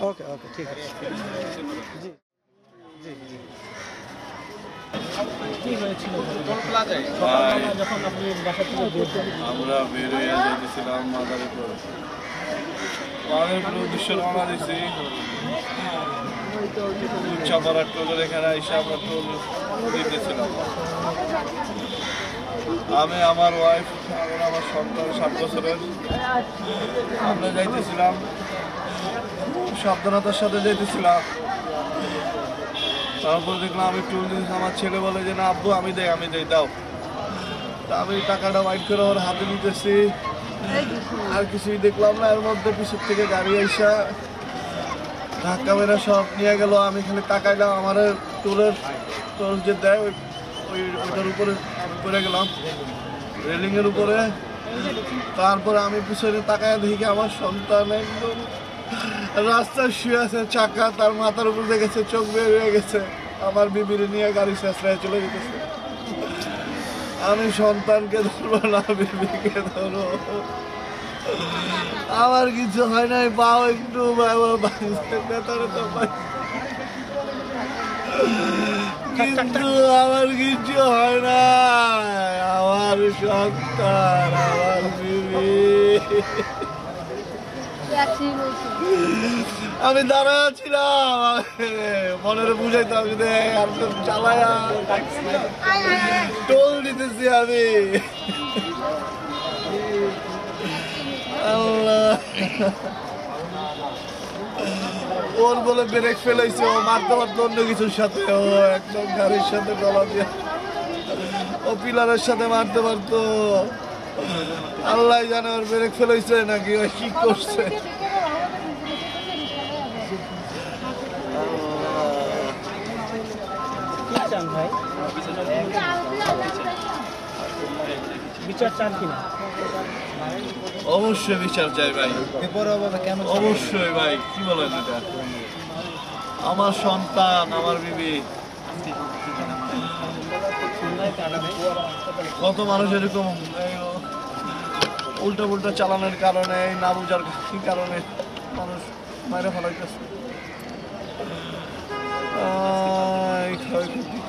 ওকে ওকে ঠিক আছে জি জি জি কি হয়েছিল যখন আপনি বাসা থেকে আমরা বের হয়ে যেতেছিলাম মাদারীপুর মাদারীপুর উদ্দেশ্যে রওনা দিছি চাপাড়ার টোলের এখানে এসে আমরা টোল দিতেছিলাম আমি আমার ওয়াইফ আমার সন্তান 7 বছরের আমরা যাইতেছিলাম সাবধানতার সাথে যাইতেছিলাম তারপর দেখলাম আমি টোল দিতেছি আমার ছেলে বলে যে না আব্বু আমি দেই দাও তা আমি টাকাটা ওয়াইট করে ওর হাতে নিতেছি আর কিছুই দেখলাম না এর মধ্যে পিছন থেকে গাড়ি আইসা ধাক্কা মেরা সব নিয়ে গেল আমি খালি তাকাইলাম আমার টোল যে দেয় ওইটার উপরে আমি পড়ে গেলাম রেলিংয়ের উপরে তারপরে আমি পিছনে তাকায় দেখি আমার সন্তান একদম রাস্তায় শুয়ে আছে চাকা তার মাথার উপর দেখেছে চোখ বের হয়ে গেছে আমার বিবির নিয়ে গাড়ি শেষরায় চলে যেতেছে আমি সন্তানকে ধরবো না বিবিকে ধরো আমার কিছু হয় নাই পাও একটু ভেতরে তো কিন্তু আমার কিছু হয় না আমার সন্তান আমার বিবি আমি দাঁড়াচ্ছিলাম মনের বুঝাইতাম যদি চালায়া টোল দিতেছি আমি আল্লাহ ওর বলে ব্রেক ফেলাইছে ও মারতে পারতো অন্য কিছুর সাথে ও একদম গাড়ির সাথে টলা দিয়ে ও পিলারের সাথে মারতে পারতো আল্লাহ জানে ওর ব্রেক ফেলাইছে নাকি ও কি করছে ভাই বিচার চান কিনা অবশ্যই বিচার চাই ভাই অবশ্যই ভাই কি বলেন এটা আমার সন্তান আমার বিবি কত মানুষ এরকম উল্টা পুল্টা চালানোর কারণে না বুঝার কারণে মানুষ মাইরে ফেলাইতেছে ক্ষয়ক্ষতি